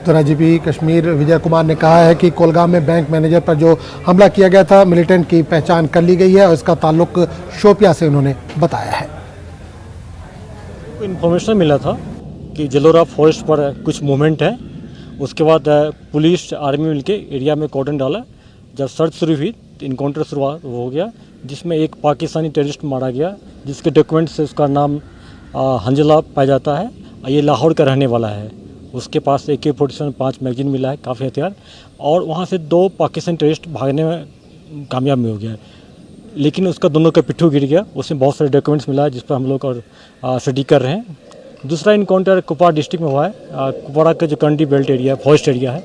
तो डीजीपी कश्मीर विजय कुमार ने कहा है कि कोलगाम में बैंक मैनेजर पर जो हमला किया गया था, मिलिटेंट की पहचान कर ली गई है और इसका ताल्लुक शोपिया से उन्होंने बताया है। इन्फॉर्मेशन मिला था कि जलोरा फॉरेस्ट पर कुछ मूवमेंट है। उसके बाद पुलिस आर्मी मिलके एरिया में कॉर्डन डाला। जब सर्च शुरू हुई तो इनकाउंटर शुरू हो गया, जिसमें एक पाकिस्तानी टेररिस्ट मारा गया, जिसके डॉक्यूमेंट से उसका नाम हंजला पाया जाता है। ये लाहौर का रहने वाला है। उसके पास AK-47 5 मैगजीन मिला है, काफ़ी हथियार, और वहाँ से 2 पाकिस्तानी टेररिस्ट भागने में कामयाब में हो गया, लेकिन उसका दोनों का पिट्ठू गिर गया। उसमें बहुत सारे डॉक्यूमेंट्स मिला है, जिस पर हम लोग और स्टडी कर रहे हैं। दूसरा इनकाउंटर कुपवाड़ा डिस्ट्रिक्ट में हुआ है। कुपवाड़ा का जो कंडी बेल्ट एरिया फॉरेस्ट एरिया है,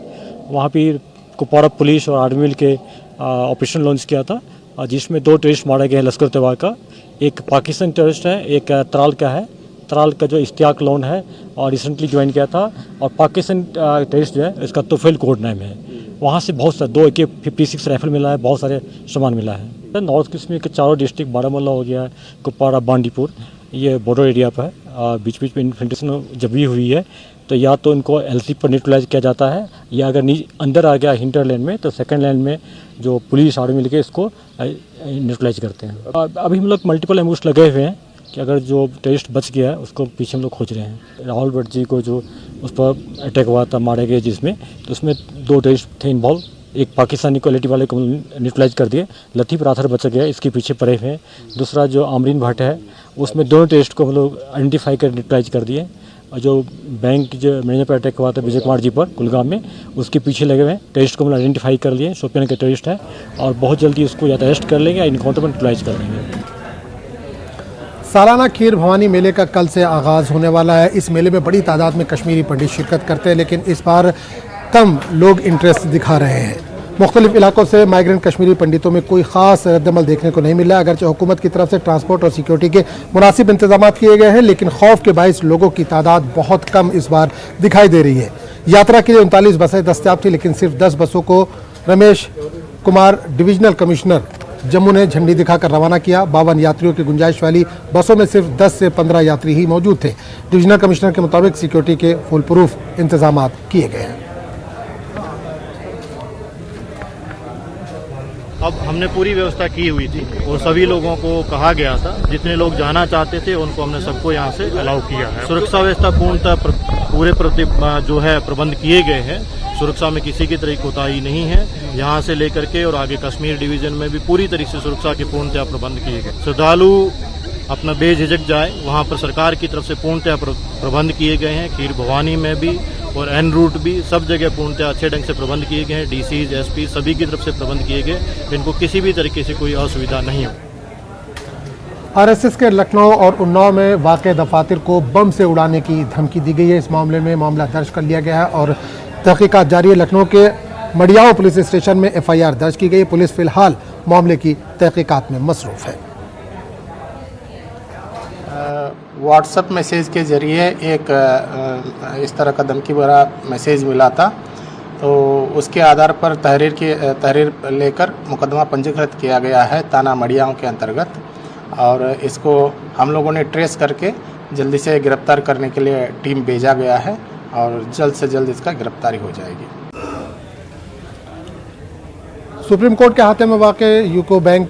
वहाँ पर कुपवाड़ा पुलिस और आर्मी मिल के ऑपरेशन लॉन्च किया था, जिसमें 2 टेररिस्ट मारे गए हैं लश्कर तैयबा का। एक पाकिस्तानी टेररिस्ट है, एक त्राल का है। त्राल का जो इश्तियाक लोन है और रिसेंटली ज्वाइन किया था, और पाकिस्तान टेररिस्ट जो है इसका तुफैल कोड नाम है। वहाँ से बहुत सारे 2 AK-56 राइफल मिला है, बहुत सारे सामान मिला है। नॉर्थ कश्मीर के चारों डिस्ट्रिक्ट, बारामूला हो गया, कुपवाड़ा, बांदीपुर, ये बॉर्डर एरिया पर है। बीच बीच में इन्फिल्ट्रेशन जब भी हुई है तो या तो इनको LC पर न्यूट्रलाइज किया जाता है, या अगर अंदर आ गया हिंटर लाइन में तो सेकंड लाइन में जो पुलिस आर्मी मिलकर इसको न्यूट्रलाइज करते हैं। अभी हम लोग मल्टीपल एम्बुश लगे हुए हैं कि अगर जो टेररिस्ट बच गया है उसको पीछे हम लोग खोज रहे हैं। राहुल भट्ट जी को जो उस पर अटैक हुआ था, मारे गए जिसमें, तो उसमें 2 टेररिस्ट थे इन्वॉल्व। एक पाकिस्तानी क्वालिटी वाले को न्यूट्रलाइज कर दिए, लतीफ़ राथर बच गया, इसके पीछे पड़े हुए हैं। दूसरा जो आमरीन भट्ट है, उसमें 2 टेररिस्ट को हम लोग आइडेंटिफाई कर न्यूट्रलाइज कर दिए। और जो बैंक जो मैनेजर पर अटैक हुआ था विजय कुमार जी पर कुलगाम में, उसके पीछे लगे हुए टेररिस्ट को हम आइडेंटिफाई कर लिए, शोपियान के टेररिस्ट है, और बहुत जल्दी उसको या तो अरेस्ट कर लेंगे या इनकाउंटर पर न्यूट्रलाइज कर लेंगे। सालाना खीर भवानी मेले का कल से आगाज़ होने वाला है। इस मेले में बड़ी तादाद में कश्मीरी पंडित शिरकत करते हैं, लेकिन इस बार कम लोग इंटरेस्ट दिखा रहे हैं। मुख्तलिफ इलाकों से माइग्रेंट कश्मीरी पंडितों में कोई ख़ास रद्दमल देखने को नहीं मिला है। अगरचे हुकूमत की तरफ से ट्रांसपोर्ट और सिक्योरिटी के मुनासिब इंतजाम किए गए हैं, लेकिन खौफ के बाइस लोगों की तादाद बहुत कम इस बार दिखाई दे रही है। यात्रा के लिए 39 बसें दस्तियाब थी, लेकिन सिर्फ 10 बसों को रमेश कुमार डिविजनल कमिश्नर जम्मू ने झंडी दिखाकर रवाना किया। 52 यात्रियों की गुंजाइश वाली बसों में सिर्फ 10 से 15 यात्री ही मौजूद थे। डिविजनल कमिश्नर के मुताबिक सिक्योरिटी के फुल प्रूफ इंतजाम किए गए हैं। अब हमने पूरी व्यवस्था की हुई थी और सभी लोगों को कहा गया था, जितने लोग जाना चाहते थे उनको हमने सबको यहाँ से अलाउ किया है। सुरक्षा व्यवस्था पूर्णतः पूरे जो है प्रबंध किए गए हैं। सुरक्षा में किसी की तरह कोताही नहीं है। यहाँ से लेकर के और आगे कश्मीर डिवीजन में भी पूरी तरह से सुरक्षा के पूर्णतः प्रबंध किए गए। श्रद्धालु अपना बेझिझक जाए, वहाँ पर सरकार की तरफ से पूर्णतः प्रबंध किए गए हैं। खीर भवानी में भी और एन रूट भी सब जगह पूर्णतः अच्छे ढंग से प्रबंध किए गए हैं। DCs, SP सभी की तरफ से प्रबंध किए गए, इनको किसी भी तरीके से कोई असुविधा नहीं हो। RSS के लखनऊ और उन्नाव में वाक़े दफातर को बम से उड़ाने की धमकी दी गई है। इस मामले में मामला दर्ज कर लिया गया है और तहकीकात जारी है। लखनऊ के मडियाओं पुलिस स्टेशन में FIR दर्ज की गई। पुलिस फिलहाल मामले की तहकीकात में मसरूफ़ है। व्हाट्सएप मैसेज के ज़रिए एक इस तरह का धमकी भरा मैसेज मिला था, तो उसके आधार पर तहरीर लेकर मुकदमा पंजीकृत किया गया है थाना मडियाओं के अंतर्गत, और इसको हम लोगों ने ट्रेस करके जल्दी से गिरफ्तार करने के लिए टीम भेजा गया है और जल्द से जल्द इसका गिरफ्तारी हो जाएगी। सुप्रीम कोर्ट के हाथे में वाक़ यूको बैंक